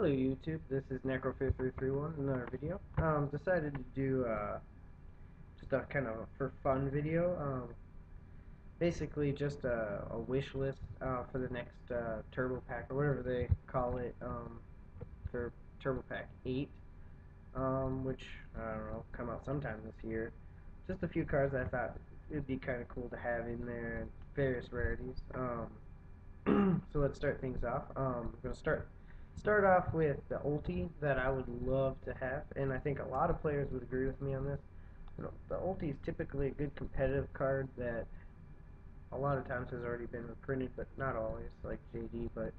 Hello YouTube, this is Necro5331, another video. Decided to do just a kind of for fun video. Basically just a wish list for the next Turbo Pack or whatever they call it for Turbo Pack 8, which I don't know, come out sometime this year. Just a few cards I thought it'd be kind of cool to have in there and various rarities. So let's start things off. I'm gonna start off with the ulti that I would love to have, and I think a lot of players would agree with me on this. You know, the ulti is typically a good competitive card that a lot of times has already been reprinted, but not always, like JD. But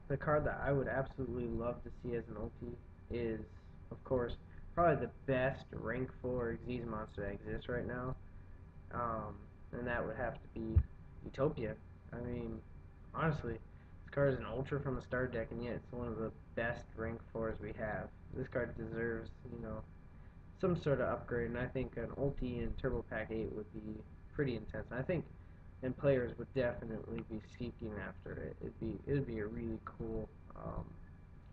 the card that I would absolutely love to see as an ulti is, of course, probably the best rank 4 Xyz monster that exists right now, um, and that would have to be Utopia. I mean, honestly, this card is an ultra from a star deck, and yet it's one of the best rank 4s we have. This card deserves, some sort of upgrade, and I think an ulti in Turbo Pack 8 would be pretty intense. I think, and players would definitely be seeking after it. It'd be a really cool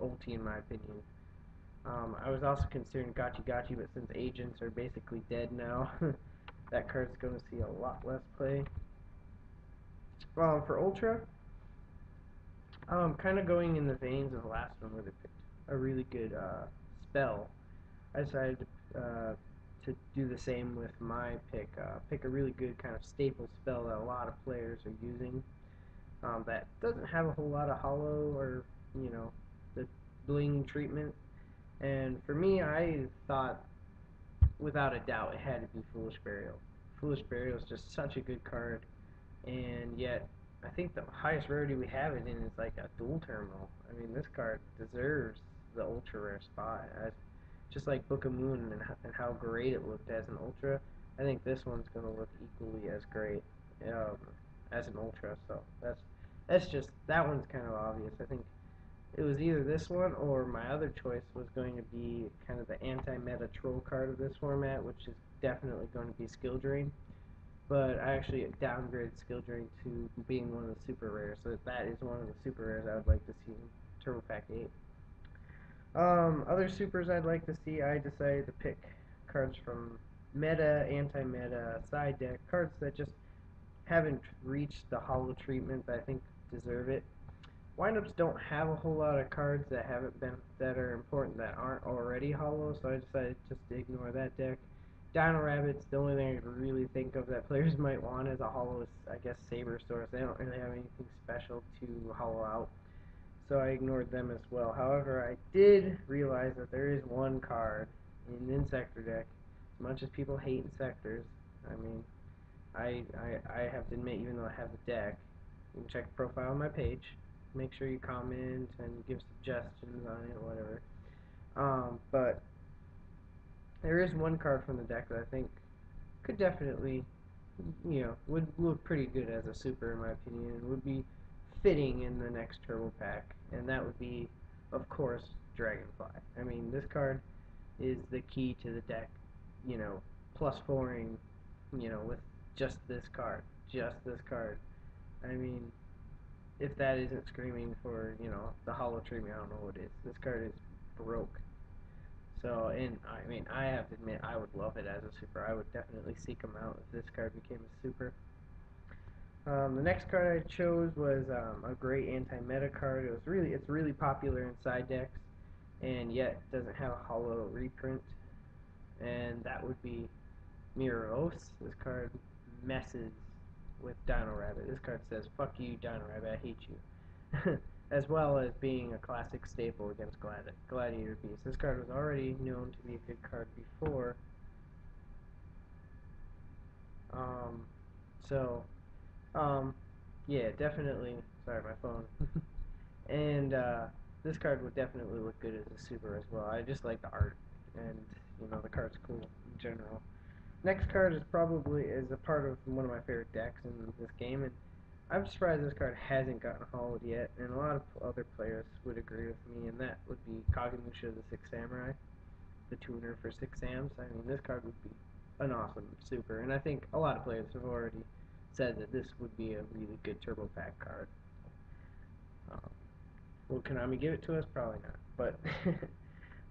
ulti in my opinion. I was also considering Gachi Gachi, but since agents are basically dead now, that card's going to see a lot less play. For Ultra, kind of going in the veins of the last one where they picked a really good spell, I decided to do the same with my pick. Pick a really good kind of staple spell that a lot of players are using that doesn't have a whole lot of hollow or, the bling treatment. And for me, I thought without a doubt it had to be Foolish Burial. Foolish Burial is just such a good card, and yet I think the highest rarity we have it in is like a dual terminal. I mean, this card deserves the ultra rare spot. Just like Book of Moon and how great it looked as an ultra, I think this one's going to look equally as great um, as an ultra. So that's just that one's kind of obvious. I think it was either this one or my other choice was going to be kind of the anti-meta troll card of this format, which is definitely going to be Skill Drain. But I actually downgraded Skill Drain to being one of the super rares, so that is one of the super rares I would like to see in Turbo Pack 8. Other supers I'd like to see, I decided to pick cards from meta, anti-meta, side deck, cards that just haven't reached the hollow treatment that I think deserve it. Windups don't have a whole lot of cards that are important that aren't already hollow, so I decided just to ignore that deck. Dino Rabbit's the only thing I could really think of that players might want as a hollow is, I guess, Saber Source. They don't really have anything special to hollow out, so I ignored them as well. However, I did realize that there is one card in the Insector deck. As much as people hate Insectors, I mean, I have to admit, even though I have the deck, you can check the profile on my page. Make sure you comment and give suggestions on it, whatever. But there is one card from the deck that I think could definitely, would look pretty good as a super in my opinion, and would be fitting in the next Turbo Pack, and that would be, of course, Dragonfly. I mean, this card is the key to the deck, plus fouring, with just this card. Just this card. I mean, if that isn't screaming for, the hollow treatment, I don't know what is. This card is broke. So, and I mean, I have to admit, I would love it as a super. I would definitely seek him out if this card became a super. The next card I chose was a great anti-meta card. It's really popular in side decks, and yet doesn't have a hollow reprint, and that would be Miros. This card messes with Dino Rabbit. This card says, "Fuck you, Dino Rabbit, I hate you." As well as being a classic staple against Gladiator Beast. This card was already known to be a good card before. Um, so, um, yeah, definitely. Sorry, my phone. And this card would definitely look good as a super as well. I just like the art, and the card's cool in general. Next card is a part of one of my favorite decks in this game, and I'm surprised this card hasn't gotten hauled yet, and a lot of other players would agree with me, and that would be Kagemusha the Six Samurai, the tuner for Six Sams. I mean, this card would be an awesome super, and I think a lot of players have already said that this would be a really good Turbo Pack card. Um, Will Konami give it to us? Probably not. But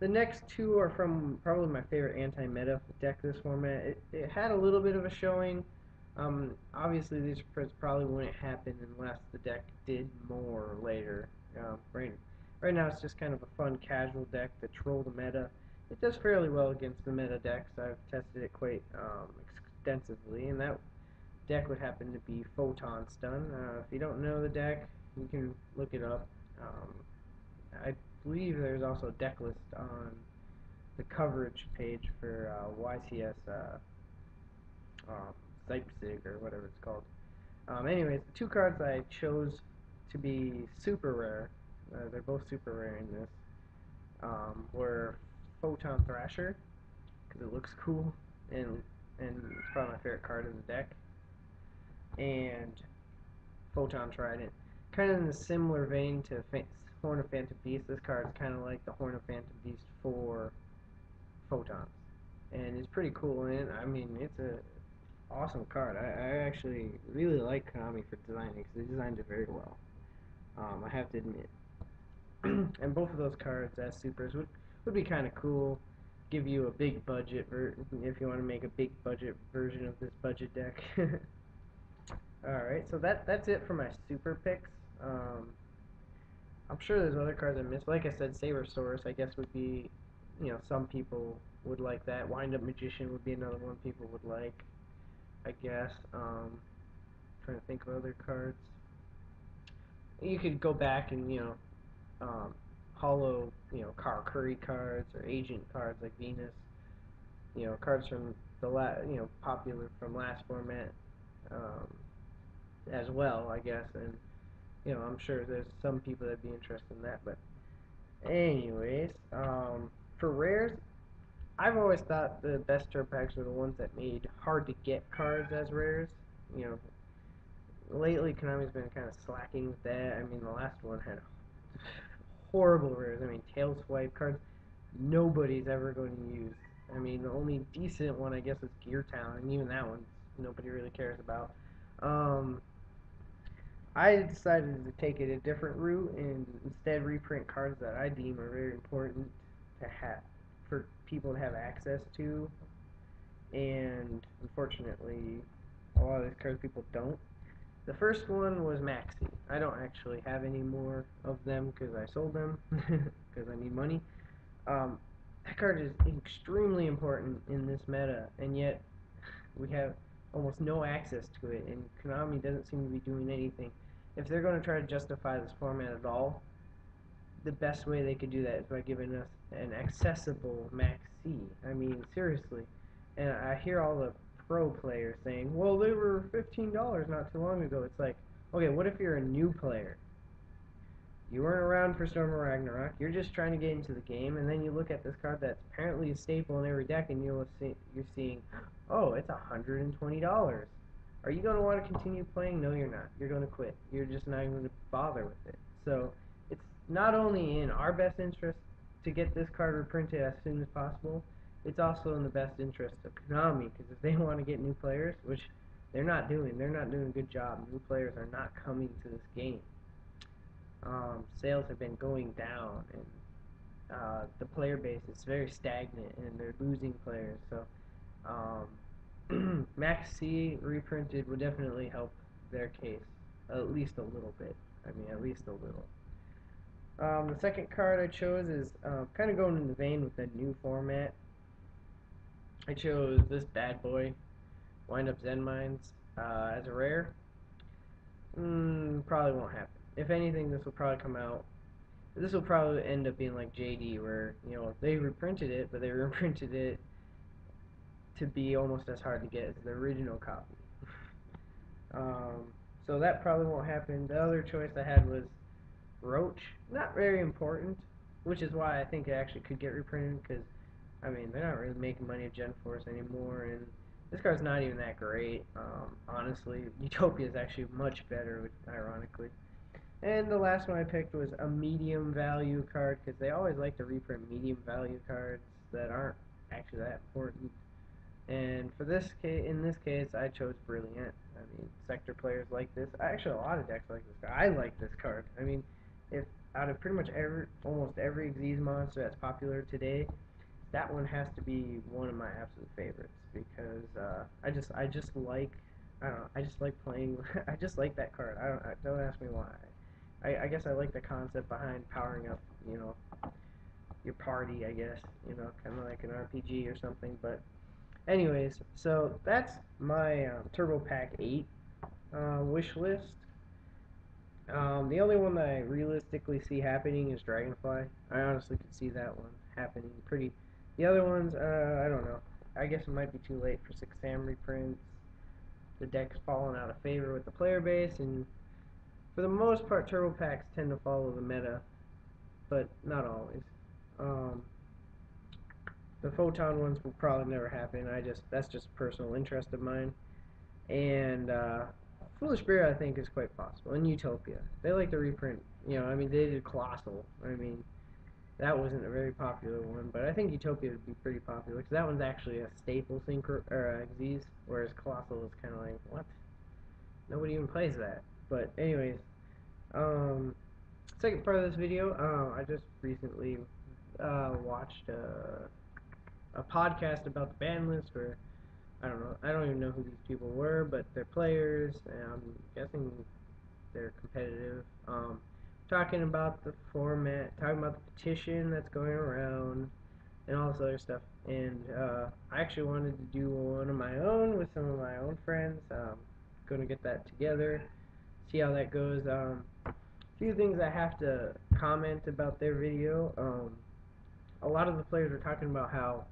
the next two are from probably my favorite anti-meta deck this format. It had a little bit of a showing. Obviously, these probably wouldn't happen unless the deck did more later. Right now, it's just kind of a fun casual deck to troll the meta. It does fairly well against the meta decks. I've tested it quite extensively, and that deck would happen to be Photon Stun. If you don't know the deck, you can look it up. Um, I believe there's also a deck list on the coverage page for YCS um, Leipzig or whatever it's called. Anyways, the two cards I chose to be super rare, they're both super rare in this, were Photon Thrasher, because it looks cool, and, and it's probably my favorite card in the deck, and Photon Trident. Kind of in a similar vein to Horn of Phantom Beast, this card is kind of like the Horn of Phantom Beast for photons, and it's pretty cool. And I mean, it's a awesome card. I actually really like Konami for designing because they designed it very well. I have to admit. And both of those cards as supers would be kind of cool. Give you a big budget if you want to make a big budget version of this budget deck. All right, so that's it for my super picks. Um, I'm sure there's other cards I missed. Like I said, Saber Source I guess would be, some people would like that. Wind Up Magician would be another one people would like, I guess. Trying to think of other cards. You could go back and hollow Carl Curry cards or agent cards like Venus. Cards from popular from last format um, as well, I guess. And I'm sure there's some people that'd be interested in that. But anyways, for rares, I've always thought the best turn packs were the ones that made hard to get cards as rares. You know, lately Konami's been kind of slacking with that. I mean, the last one had horrible rares. I mean, tail swipe cards nobody's ever going to use. I mean, the only decent one I guess is Gear Town, and even that one nobody really cares about. Um, I decided to take it a different route and instead reprint cards that I deem are very important to have for people to have access to, and unfortunately, a lot of these cards people don't. The first one was Maxi. I don't actually have any more of them because I sold them because I need money. Um, that card is extremely important in this meta, and yet we have almost no access to it, and Konami doesn't seem to be doing anything. If they're going to try to justify this format at all, the best way they could do that is by giving us an accessible Max C. I mean, seriously. And I hear all the pro players saying, well, they were $15 not too long ago. It's like, okay, what if you're a new player? You weren't around for Storm of Ragnarok. You're just trying to get into the game, and then you look at this card that's apparently a staple in every deck, and you're seeing, oh, it's $120. Are you going to want to continue playing? No, you're not. You're going to quit. You're just not even going to bother with it. So it's not only in our best interest to get this card reprinted as soon as possible, it's also in the best interest of Konami, because if they want to get new players, which they're not doing a good job. New players are not coming to this game. Sales have been going down, and the player base is very stagnant, and they're losing players. So Max C reprinted would definitely help their case at least a little bit. I mean, at least a little. The second card I chose is kind of going in the vein with the new format. I chose this bad boy, Wind Up Zen Mines, as a rare. Probably won't happen. If anything, this will probably come out. This will probably end up being like JD, where they reprinted it, but they reprinted it to be almost as hard to get as the original copy. Um, so that probably won't happen. The other choice I had was Roach. Not very important, which is why I think it actually could get reprinted, because, I mean, they're not really making money at Gen Force anymore, and this card's not even that great. Honestly, Utopia is actually much better, ironically. And the last one I picked was a medium value card, because they always like to reprint medium value cards that aren't actually that important. And in this case, I chose Brilliant. I mean, Sector players like this. Actually, a lot of decks like this card. I like this card. I mean, if out of pretty much almost every Xyz monster that's popular today, that one has to be one of my absolute favorites because I just like I don't know I just like playing I just like that card. Don't ask me why. I guess I like the concept behind powering up your party. I guess kind of like an RPG or something. But anyways, so that's my Turbo Pack 8 wish list. The only one that I realistically see happening is Dragonfly. I honestly could see that one happening pretty. The other ones, I don't know. I guess it might be too late for 6 Sam reprints. The deck's fallen out of favor with the player base, and for the most part, turbo packs tend to follow the meta, but not always. Um, the photon ones will probably never happen. That's just a personal interest of mine. And Foolish Bear, I think, is quite possible. And Utopia, they like to reprint. I mean, they did Colossal. I mean, that wasn't a very popular one, but I think Utopia would be pretty popular because that one's actually a staple synchro or Xyz, whereas Colossal is kind of like what? Nobody even plays that. But anyways, um, second part of this video, I just recently watched a podcast about the ban list where I don't know. I don't even know who these people were, but they're players, and I'm guessing they're competitive. Talking about the format, talking about the petition that's going around, and all this other stuff. And I actually wanted to do one of my own with some of my own friends. Going to get that together, see how that goes. A few things I have to comment about their video. A lot of the players were talking about how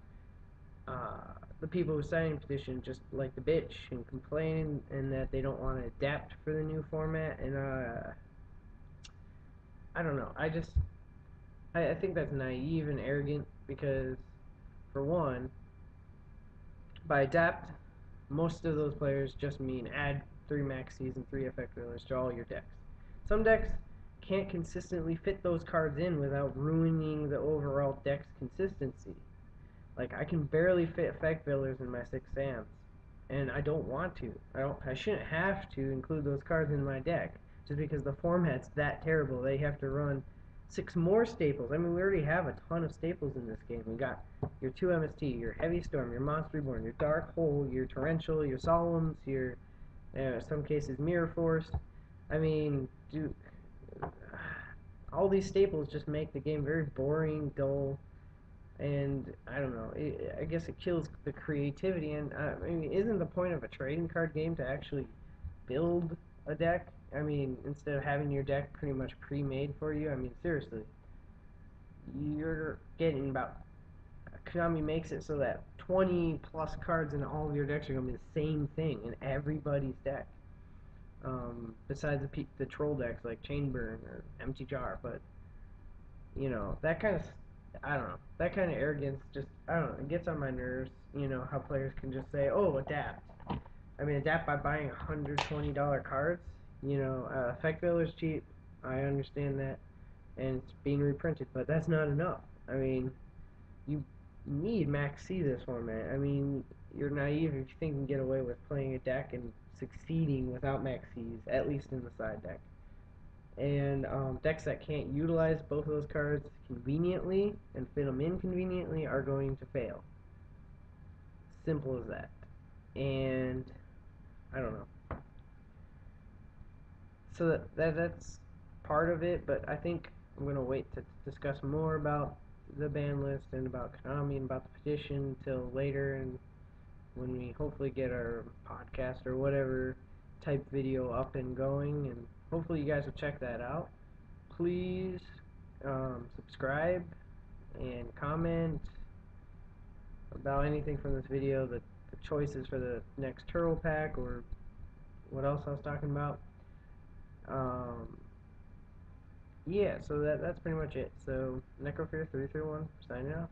the people who signed the petition just like to bitch and complain and that they don't want to adapt for the new format. And I don't know. I think that's naive and arrogant because, for one, by adapt, most of those players just mean add 3 maxis and 3 effect fillers to all your decks. Some decks can't consistently fit those cards in without ruining the overall deck's consistency. Like I can barely fit effect fillers in my 6 Sams, and I don't want to. I shouldn't have to include those cards in my deck just because the format's that terrible. They have to run 6 more staples. I mean, we already have a ton of staples in this game. We got your 2 MST, your Heavy Storm, your Monster Reborn, your Dark Hole, your Torrential, your Solemns, your some cases Mirror Force. I mean, dude, all these staples just make the game very boring, dull, and I don't know. I guess it kills the creativity. And I mean, isn't the point of a trading card game to actually build a deck? I mean, instead of having your deck pretty much pre-made for you. I mean, seriously, you're getting about. Konami makes it so that 20 plus cards in all of your decks are gonna be the same thing in everybody's deck. Besides the troll decks like Chainburn or Empty Jar, but that kind of I don't know. That kind of arrogance just I don't know. It gets on my nerves. How players can just say, "Oh, adapt." I mean, adapt by buying $120 cards. Effect filler's cheap. I understand that, and it's being reprinted, but that's not enough. I mean, you need Max C this format. I mean, you're naive if you think you can get away with playing a deck and succeeding without Max C's, at least in the side deck. And decks that can't utilize both of those cards conveniently and fit them in conveniently are going to fail. Simple as that. And I don't know. So that's part of it, but I think I'm going to wait to discuss more about the ban list and about Konami and about the petition until later, and when we hopefully get our podcast or whatever type video up and going, and hopefully you guys will check that out. Please subscribe and comment about anything from this video, the choices for the next Turtle Pack, or what else I was talking about. Um, yeah, so that's pretty much it. So, Necrofear331, signing off.